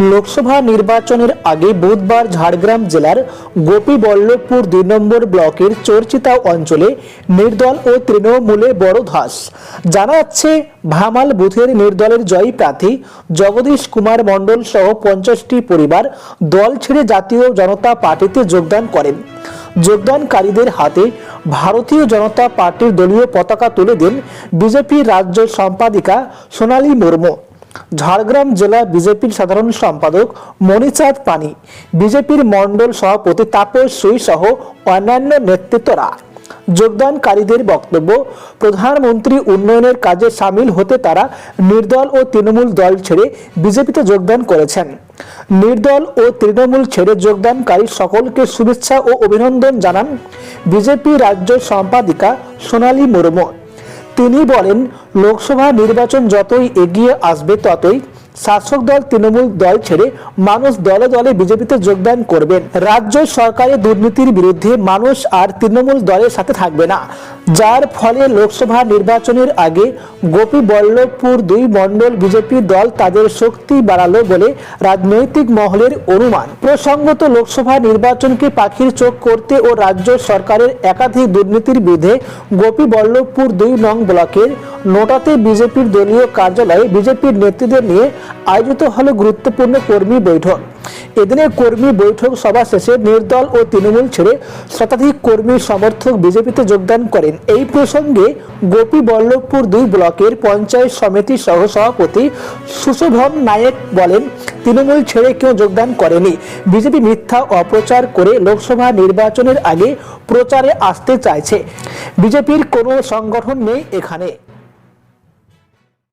লোকসভা নির্বাচনের আগে বুধবার ঝাড়গ্রাম জেলার গোপীবল্লভপুর 2 নম্বর ব্লকের চরচিতা অঞ্চলে নির্দল ও তৃণমূলে বড় ধস। জানা যাচ্ছে, ভামাল বুথের নির্দলের জয়ী প্রার্থী জগদীশ কুমার মণ্ডল সহ 50টি পরিবার দল ছেড়ে জাতীয় জনতা পার্টিতে যোগদান করেন। যোগদানকারীদের হাতে ভারতীয় জনতা পার্টির দলীয় পতাকা তুলে দেন বিজেপির রাজ্য সম্পাদিকা সোনালী মুর্মু। ঝাড়গ্রাম জেলা বিজেপির সাধারণ সম্পাদক মণিচাঁদ পানি, বিজেপির মণ্ডল সভাপতি তাপস সুই সহ অন্যান্য নেতৃত্বরা। যোগদানকারীদের বক্তব্য, প্রধানমন্ত্রী উন্নয়নের কাজে সামিল হতে তারা নির্দল ও তৃণমূল দল ছেড়ে বিজেপিতে যোগদান করেছেন। নির্দল ও তৃণমূল ছেড়ে যোগদানকারী সকলকে শুভেচ্ছা ও অভিনন্দন জানান বিজেপি রাজ্য সম্পাদিকা সোনালী মুর্মু। তিনি বলেন, লোকসভা নির্বাচন যতই এগিয়ে আসবে ততই শাসক দল তৃণমূল দল ছেড়ে মানুষ দলে দলে বিজেপিতে যোগদান করবেন। রাজ্য সরকারের দুর্নীতির বিরুদ্ধে মানুষ আর তৃণমূল দলের সাথে থাকবে না, যার ফলে লোকসভা নির্বাচনের আগে গোপীবল্লভপুর 2 মণ্ডল বিজেপি দল তাদের শক্তি বাড়ালো বলে রাজনৈতিক মহলের অনুমান। প্রসঙ্গত, লোকসভা নির্বাচনকে পাখির চোখ করতে ও রাজ্য সরকারের একাধিক দুর্নীতির বিরুদ্ধে গোপীবল্লভপুর 2 নং ব্লকের নোটাতে বিজেপির দলীয় কার্যালয়ে বিজেপির নেতৃত্বদের নিয়ে আয়োজিত হলো গুরুত্বপূর্ণ কর্মী বৈঠক। এদিনের কর্মী বৈঠক সভা শেষে নির্দল ও তৃণমূল ছেড়ে শতাধিক কর্মী সমর্থক বিজেপিতে যোগদান করেন। এই প্রসঙ্গে গোপীবল্লভপুর 2 ব্লকের পঞ্চায়েত সমিতির সহ সভাপতি সুশোভন নায়েক বলেন, তৃণমূল ছেড়ে কেউ যোগদান করেনি। বিজেপি মিথ্যা অপপ্রচার করে লোকসভা নির্বাচনের আগে প্রচারে আসতে চাইছে। বিজেপির কোনো সংগঠন নেই এখানে।